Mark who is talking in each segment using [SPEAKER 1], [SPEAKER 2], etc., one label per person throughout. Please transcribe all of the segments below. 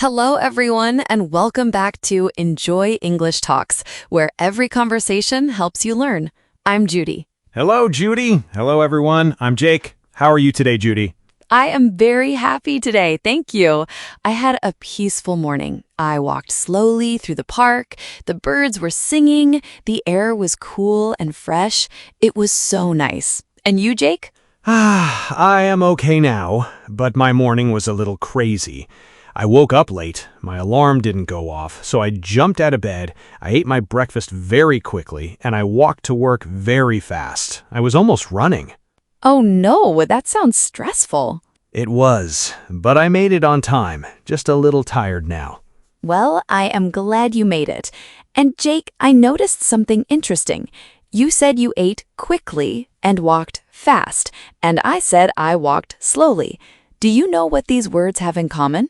[SPEAKER 1] Hello, everyone, and welcome back to Enjoy English Talks, where every conversation helps you learn. I'm Judy.
[SPEAKER 2] Hello, Judy. Hello, everyone. I'm Jake. How are you today, Judy?
[SPEAKER 1] I am very happy today, thank you. I had a peaceful morning. I walked slowly through the park, the birds were singing, the air was cool and fresh. It was so nice. And you, Jake?
[SPEAKER 2] I am okay now, but my morning was a little crazy. I woke up late, my alarm didn't go off, so I jumped out of bed, I ate my breakfast very quickly, and I walked to work very fast. I was almost running.
[SPEAKER 1] Oh no, that sounds stressful.
[SPEAKER 2] It was, but I made it on time, just a little tired now.
[SPEAKER 1] Well, I am glad you made it. And Jake, I noticed something interesting. You said you ate quickly and walked fast, and I said I walked slowly. Do you know what these words have in common?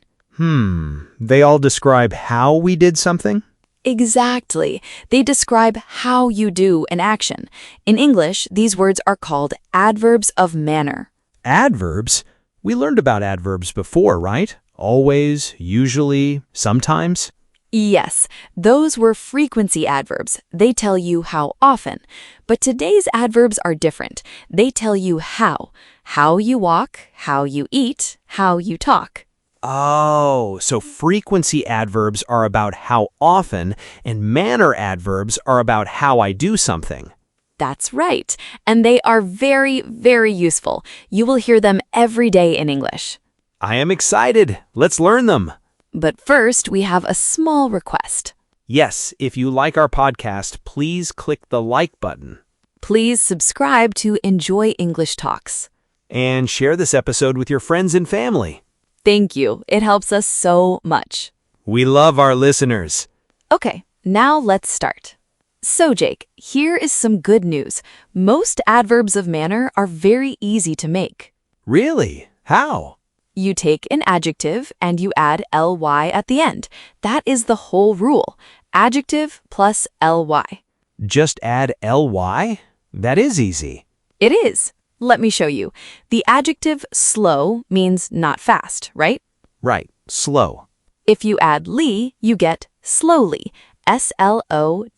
[SPEAKER 2] They all describe how we did something?
[SPEAKER 1] Exactly. They describe how you do an action. In English, these words are called adverbs of manner.
[SPEAKER 2] Adverbs? We learned about adverbs before, right? Always, usually, sometimes?
[SPEAKER 1] Yes, those were frequency adverbs. They tell you how often. But today's adverbs are different. They tell you how. How you walk, how you eat, how you talk.
[SPEAKER 2] Oh, so frequency adverbs are about how often, and manner adverbs are about how I do something.
[SPEAKER 1] That's right. And they are very, very useful. You will hear them every day in English.
[SPEAKER 2] I am excited. Let's learn them.
[SPEAKER 1] But first, we have a small request.
[SPEAKER 2] Yes, if you like our podcast, please click the like button.
[SPEAKER 1] Please subscribe to Enjoy English Talks.
[SPEAKER 2] And share this episode with your friends and family.
[SPEAKER 1] Thank you. It helps us so much.
[SPEAKER 2] We love our listeners.
[SPEAKER 1] Okay, now let's start. So, Jake, here is some good news. Most adverbs of manner are very easy to make.
[SPEAKER 2] Really? How?
[SPEAKER 1] You take an adjective and you add ly at the end. That is the whole rule. Adjective plus ly.
[SPEAKER 2] Just add ly? That is easy.
[SPEAKER 1] It is. Let me show you. The adjective slow means not fast, right?
[SPEAKER 2] Right, slow.
[SPEAKER 1] If you add ly, you get slowly. slowly.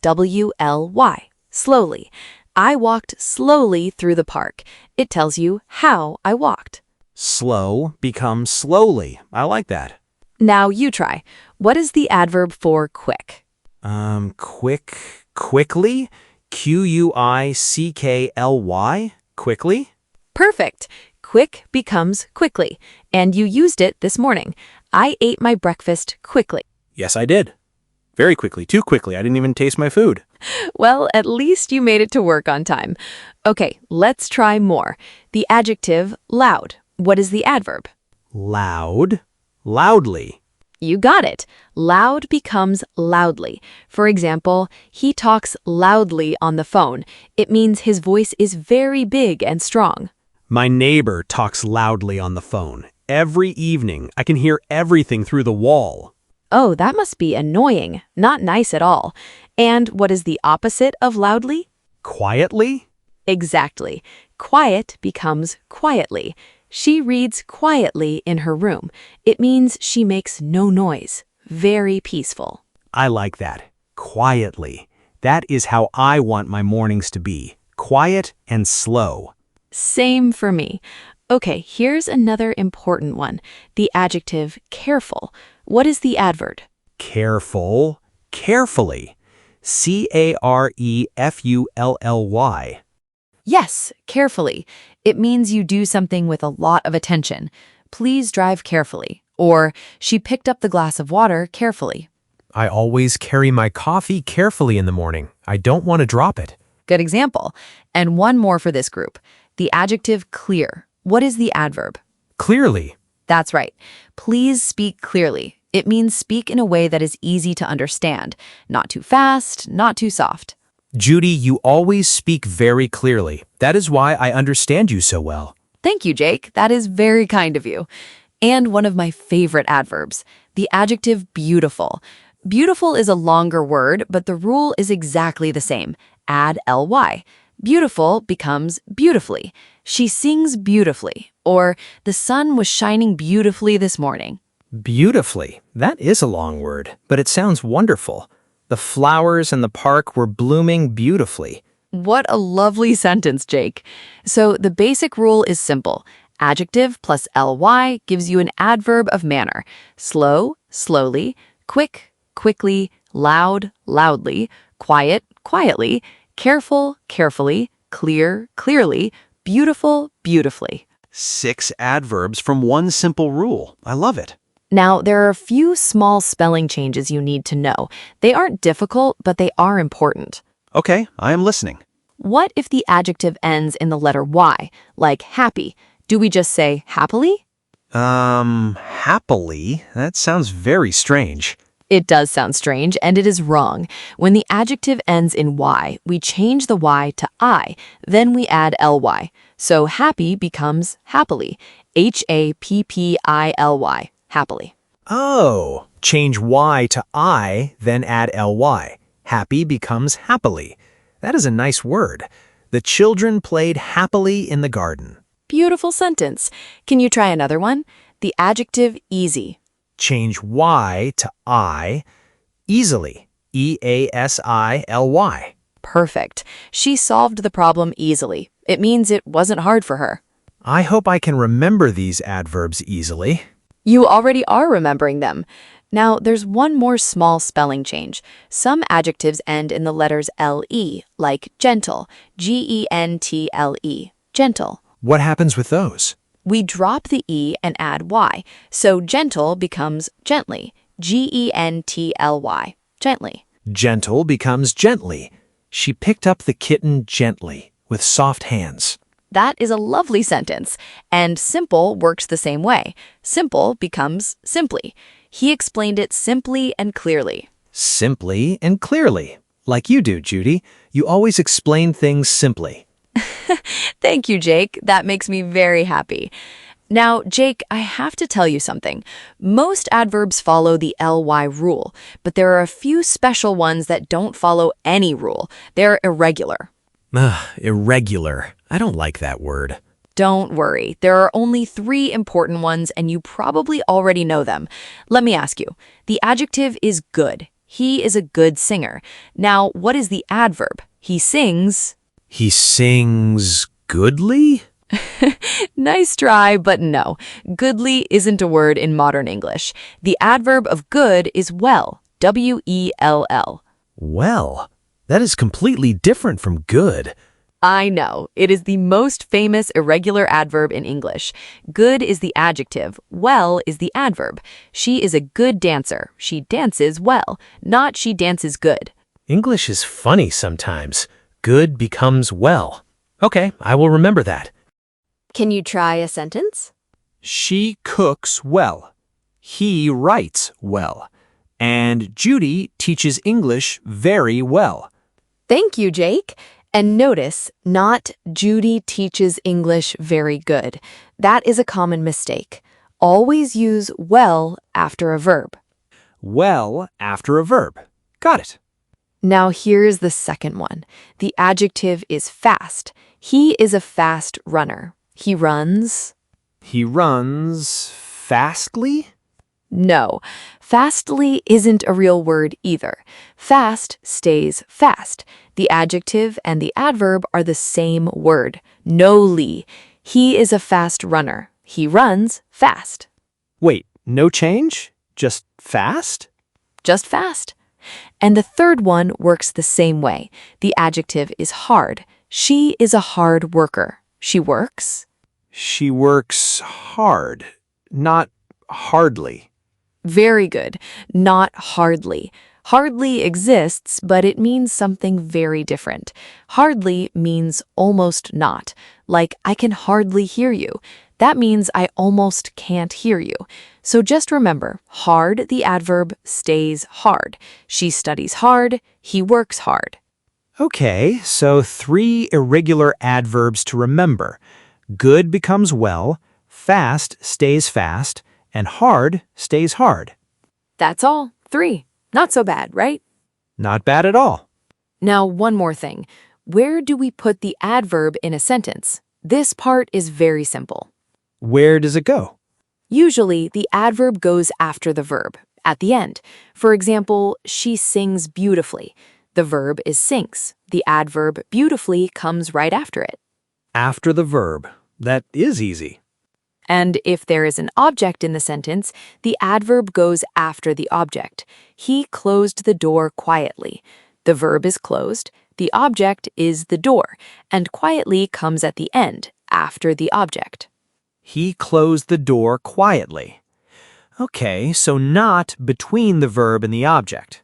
[SPEAKER 1] Slowly. I walked slowly through the park. It tells you how I walked.
[SPEAKER 2] Slow becomes slowly. I like that.
[SPEAKER 1] Now you try. What is the adverb for quick?
[SPEAKER 2] Quickly? Quickly? Quickly?
[SPEAKER 1] Perfect. Quick becomes quickly. And you used it this morning. I ate my breakfast quickly.
[SPEAKER 2] Yes, I did. Very quickly. Too quickly. I didn't even taste my food.
[SPEAKER 1] Well, at least you made it to work on time. Okay, let's try more. The adjective loud. What is the adverb?
[SPEAKER 2] Loud. Loudly.
[SPEAKER 1] You got it. Loud becomes loudly. For example, he talks loudly on the phone. It means his voice is very big and strong.
[SPEAKER 2] My neighbor talks loudly on the phone. Every evening, I can hear everything through the wall.
[SPEAKER 1] Oh, that must be annoying. Not nice at all. And what is the opposite of loudly?
[SPEAKER 2] Quietly?
[SPEAKER 1] Exactly. Quiet becomes quietly. She reads quietly in her room. It means she makes no noise. Very peaceful.
[SPEAKER 2] I like that. Quietly. That is how I want my mornings to be. Quiet and slow.
[SPEAKER 1] Same for me. Okay, here's another important one. The adjective careful. What is the adverb?
[SPEAKER 2] Careful. Carefully. Carefully.
[SPEAKER 1] Yes, carefully. It means you do something with a lot of attention. Please drive carefully. Or, she picked up the glass of water carefully.
[SPEAKER 3] I always carry my coffee carefully in the morning. I don't want to drop it.
[SPEAKER 1] Good example. And one more for this group. The adjective clear. What is the adverb?
[SPEAKER 3] Clearly.
[SPEAKER 1] That's right. Please speak clearly. It means speak in a way that is easy to understand. Not too fast, not too soft.
[SPEAKER 3] Judy, you always speak very clearly. That is why I understand you so well.
[SPEAKER 1] Thank you, Jake. That is very kind of you. And one of my favorite adverbs, the adjective beautiful. Beautiful is a longer word, but the rule is exactly the same. Add ly. Beautiful becomes beautifully. She sings beautifully. Or the sun was shining beautifully this morning.
[SPEAKER 3] Beautifully. That is a long word, but it sounds wonderful. The flowers in the park were blooming beautifully.
[SPEAKER 1] What a lovely sentence, Jake. So the basic rule is simple. Adjective plus ly gives you an adverb of manner. Slow, slowly, quick, quickly, loud, loudly, quiet, quietly, careful, carefully, clear, clearly, beautiful, beautifully.
[SPEAKER 4] 6 adverbs from one simple rule. I love it.
[SPEAKER 1] Now, there are a few small spelling changes you need to know. They aren't difficult, but they are important.
[SPEAKER 4] Okay, I am listening.
[SPEAKER 1] What if the adjective ends in the letter Y, like happy? Do we just say happily?
[SPEAKER 4] Happily? That sounds very strange.
[SPEAKER 1] It does sound strange, and it is wrong. When the adjective ends in Y, we change the Y to I, then we add ly. So happy becomes happily. Happily. Happily.
[SPEAKER 3] Oh, change Y to I, then add ly. Happy becomes happily. That is a nice word. The children played happily in the garden.
[SPEAKER 1] Beautiful sentence. Can you try another one? The adjective easy.
[SPEAKER 3] Change Y to I, easily. Easily.
[SPEAKER 1] Perfect. She solved the problem easily. It means it wasn't hard for her.
[SPEAKER 3] I hope I can remember these adverbs easily.
[SPEAKER 1] You already are remembering them. Now, there's one more small spelling change. Some adjectives end in the letters le, like gentle, gentle, gentle.
[SPEAKER 3] What happens with those?
[SPEAKER 1] We drop the e and add y, so gentle becomes gently, gently, gently.
[SPEAKER 3] Gentle becomes gently. She picked up the kitten gently, with soft hands.
[SPEAKER 1] That is a lovely sentence, and simple works the same way. Simple becomes simply. He explained it simply and clearly.
[SPEAKER 3] Simply and clearly. Like you do, Judy. You always explain things simply.
[SPEAKER 1] Thank you, Jake. That makes me very happy. Now, Jake, I have to tell you something. Most adverbs follow the ly rule, but there are a few special ones that don't follow any rule. They're irregular.
[SPEAKER 3] Irregular. I don't like that word.
[SPEAKER 1] Don't worry. There are only 3 important ones, and you probably already know them. Let me ask you. The adjective is good. He is a good singer. Now, what is the adverb? He sings.
[SPEAKER 3] He sings goodly?
[SPEAKER 1] Nice try, but no. Goodly isn't a word in modern English. The adverb of good is well. W-E-L-L.
[SPEAKER 3] Well, that is completely different from good.
[SPEAKER 1] I know. It is the most famous irregular adverb in English. Good is the adjective. Well is the adverb. She is a good dancer. She dances well, not she dances good.
[SPEAKER 3] English is funny sometimes. Good becomes well. Okay, I will remember that.
[SPEAKER 1] Can you try a sentence?
[SPEAKER 2] She cooks well. He writes well. And Judy teaches English very well.
[SPEAKER 1] Thank you, Jake. And notice, not Judy teaches English very good. That is a common mistake. Always use well after a verb.
[SPEAKER 2] Well after a verb. Got it.
[SPEAKER 1] Now here's the second one. The adjective is fast. He is a fast runner. He runs.
[SPEAKER 2] He runs fastly?
[SPEAKER 1] No, fastly isn't a real word either. Fast stays fast. The adjective and the adverb are the same word. No-ly. He is a fast runner. He runs fast.
[SPEAKER 2] Wait, no change? Just fast?
[SPEAKER 1] Just fast. And the third one works the same way. The adjective is hard. She is a hard worker. She works.
[SPEAKER 2] She works hard, not hardly.
[SPEAKER 1] Very good. Not hardly. Hardly exists, but it means something very different. Hardly means almost not. Like, I can hardly hear you. That means I almost can't hear you. So just remember, hard, the adverb, stays hard. She studies hard. He works hard.
[SPEAKER 2] Okay, so 3 irregular adverbs to remember. Good becomes well, fast stays fast, and hard stays hard.
[SPEAKER 1] That's all. 3. Not so bad, right?
[SPEAKER 2] Not bad at all.
[SPEAKER 1] Now, one more thing. Where do we put the adverb in a sentence? This part is very simple.
[SPEAKER 2] Where does it go?
[SPEAKER 1] Usually, the adverb goes after the verb, at the end. For example, she sings beautifully. The verb is sings. The adverb beautifully comes right after it.
[SPEAKER 3] After the verb. That is easy.
[SPEAKER 1] And if there is an object in the sentence, the adverb goes after the object. He closed the door quietly. The verb is closed, the object is the door, and quietly comes at the end, after the object.
[SPEAKER 3] He closed the door quietly. Okay, so not between the verb and the object.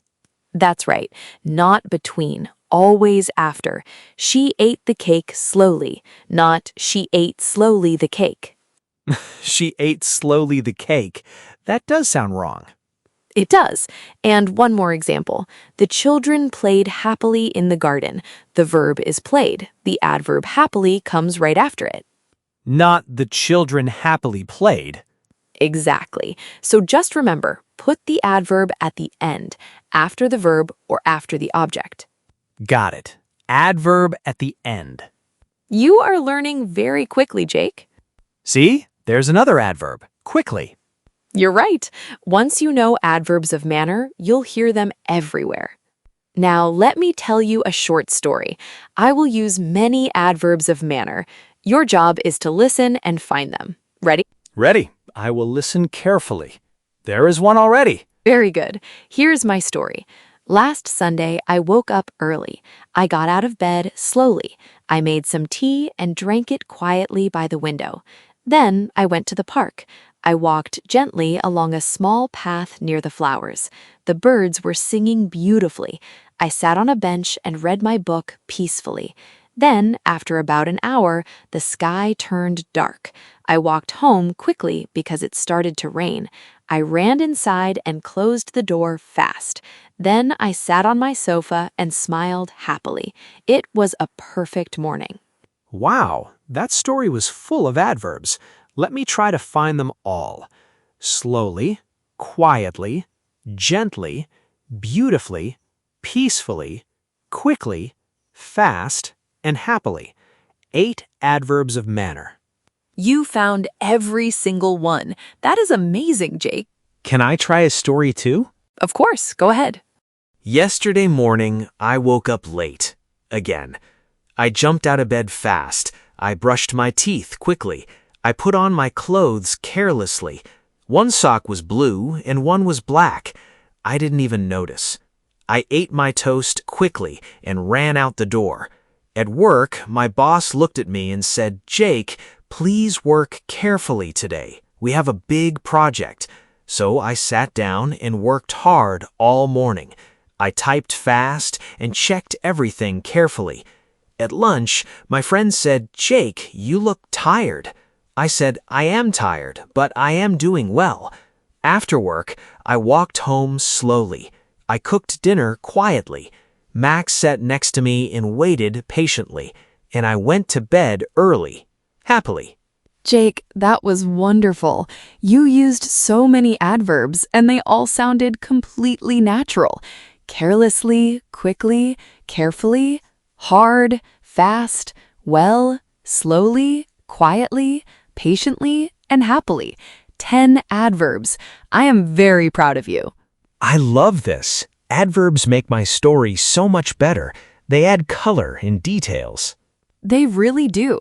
[SPEAKER 1] That's right, not between, always after. She ate the cake slowly, not she ate slowly the cake.
[SPEAKER 3] She ate slowly the cake. That does sound wrong.
[SPEAKER 1] It does. And one more example. The children played happily in the garden. The verb is played. The adverb happily comes right after it.
[SPEAKER 3] Not the children happily played.
[SPEAKER 1] Exactly. So just remember, put the adverb at the end, after the verb or after the object.
[SPEAKER 3] Got it. Adverb at the end.
[SPEAKER 1] You are learning very quickly, Jake.
[SPEAKER 3] See? There's another adverb. Quickly.
[SPEAKER 1] You're right. Once you know adverbs of manner, you'll hear them everywhere. Now, let me tell you a short story. I will use many adverbs of manner. Your job is to listen and find them. Ready?
[SPEAKER 3] Ready. I will listen carefully. There is one already.
[SPEAKER 1] Very good. Here's my story. Last Sunday, I woke up early. I got out of bed slowly. I made some tea and drank it quietly by the window. Then I went to the park. I walked gently along a small path near the flowers. The birds were singing beautifully. I sat on a bench and read my book peacefully. Then, after about an hour, the sky turned dark. I walked home quickly because it started to rain. I ran inside and closed the door fast. Then I sat on my sofa and smiled happily. It was a perfect morning.
[SPEAKER 3] Wow, that story was full of adverbs. Let me try to find them all. Slowly, quietly, gently, beautifully, peacefully, quickly, fast, and happily. 8 adverbs of manner.
[SPEAKER 1] You found every single one. That is amazing, Jake.
[SPEAKER 3] Can I try a story too?
[SPEAKER 1] Of course, go ahead.
[SPEAKER 3] Yesterday morning, I woke up late. Again. I jumped out of bed fast. I brushed my teeth quickly. I put on my clothes carelessly. One sock was blue and one was black. I didn't even notice. I ate my toast quickly and ran out the door. At work, my boss looked at me and said, "Jake, please work carefully today. We have a big project." So I sat down and worked hard all morning. I typed fast and checked everything carefully. At lunch, my friend said, "Jake, you look tired." I said, "I am tired, but I am doing well." After work, I walked home slowly. I cooked dinner quietly. Max sat next to me and waited patiently, and I went to bed early, happily.
[SPEAKER 1] Jake, that was wonderful. You used so many adverbs, and they all sounded completely natural. Carelessly, quickly, carefully, hard, fast, well, slowly, quietly, patiently, and happily. 10 adverbs. I am very proud of you.
[SPEAKER 3] I love this. Adverbs make my story so much better. They add color and details.
[SPEAKER 1] They really do.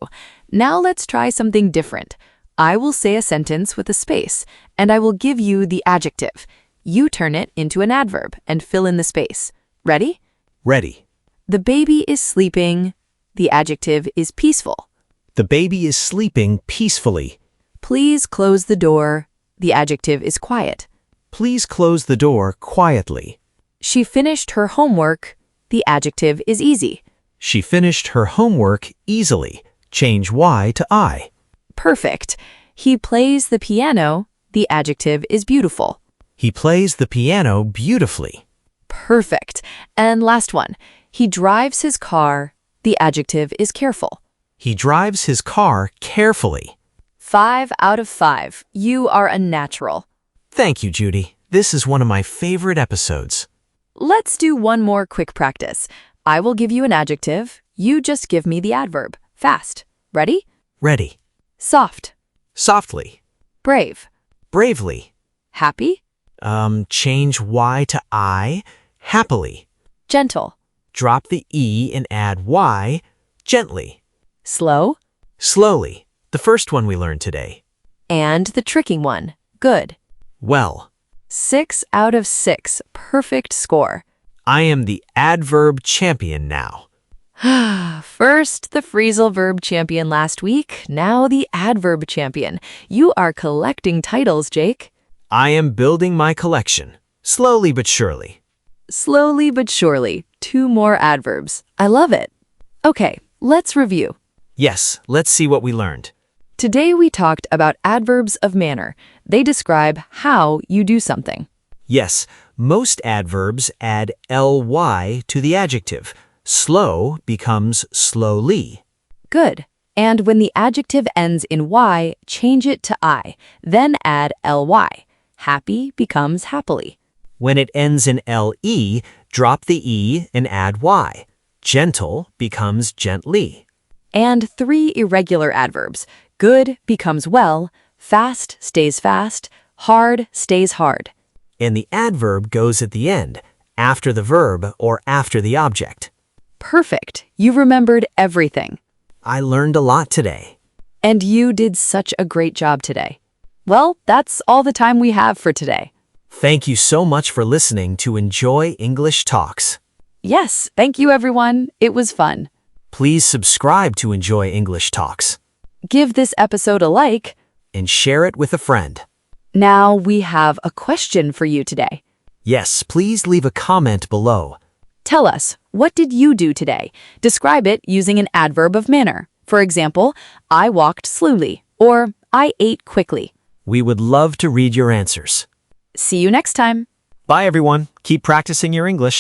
[SPEAKER 1] Now let's try something different. I will say a sentence with a space, and I will give you the adjective. You turn it into an adverb and fill in the space. Ready?
[SPEAKER 3] Ready.
[SPEAKER 1] The baby is sleeping. The adjective is peaceful.
[SPEAKER 3] The baby is sleeping peacefully.
[SPEAKER 1] Please close the door. The adjective is quiet.
[SPEAKER 3] Please close the door quietly.
[SPEAKER 1] She finished her homework. The adjective is easy.
[SPEAKER 3] She finished her homework easily. Change Y to I.
[SPEAKER 1] Perfect. He plays the piano. The adjective is beautiful.
[SPEAKER 3] He plays the piano beautifully.
[SPEAKER 1] Perfect. And last one. He drives his car. The adjective is careful.
[SPEAKER 3] He drives his car carefully.
[SPEAKER 1] 5 out of 5. You are a natural.
[SPEAKER 3] Thank you, Judy. This is one of my favorite episodes.
[SPEAKER 1] Let's do one more quick practice. I will give you an adjective. You just give me the adverb. Fast. Ready?
[SPEAKER 3] Ready.
[SPEAKER 1] Soft.
[SPEAKER 3] Softly.
[SPEAKER 1] Brave.
[SPEAKER 3] Bravely.
[SPEAKER 1] Happy?
[SPEAKER 3] Change Y to I. Happily.
[SPEAKER 1] Gentle.
[SPEAKER 3] Drop the E and add Y. Gently.
[SPEAKER 1] Slow?
[SPEAKER 3] Slowly. The first one we learned today.
[SPEAKER 1] And the tricking one. Good.
[SPEAKER 3] Well.
[SPEAKER 1] 6 out of 6. Perfect score.
[SPEAKER 3] I am the adverb champion now.
[SPEAKER 1] First, the phrasal verb champion last week, now the adverb champion. You are collecting titles, Jake.
[SPEAKER 3] I am building my collection. Slowly but surely.
[SPEAKER 1] Slowly but surely, 2 more adverbs. I love it. Okay, let's review.
[SPEAKER 3] Yes, let's see what we learned.
[SPEAKER 1] Today we talked about adverbs of manner. They describe how you do something.
[SPEAKER 3] Yes, most adverbs add ly to the adjective. Slow becomes slowly.
[SPEAKER 1] Good. And when the adjective ends in y, change it to I, then add ly. Happy becomes happily.
[SPEAKER 3] When it ends in le, drop the e and add y. Gentle becomes gently.
[SPEAKER 1] And 3 irregular adverbs. Good becomes well, fast stays fast, hard stays hard.
[SPEAKER 3] And the adverb goes at the end, after the verb or after the object.
[SPEAKER 1] Perfect. You remembered everything.
[SPEAKER 3] I learned a lot today.
[SPEAKER 1] And you did such a great job today. Well, that's all the time we have for today.
[SPEAKER 3] Thank you so much for listening to Enjoy English Talks.
[SPEAKER 1] Yes, thank you everyone. It was fun.
[SPEAKER 3] Please subscribe to Enjoy English Talks
[SPEAKER 1] Give this episode a like.
[SPEAKER 3] and share it with a friend.
[SPEAKER 1] Now we have a question for you today.
[SPEAKER 3] Yes, please leave a comment below.
[SPEAKER 1] Tell us, what did you do today? Describe it using an adverb of manner. For example, I walked slowly, or I ate quickly.
[SPEAKER 3] We would love to read your answers.
[SPEAKER 1] See you next time.
[SPEAKER 3] Bye, everyone. Keep practicing your English.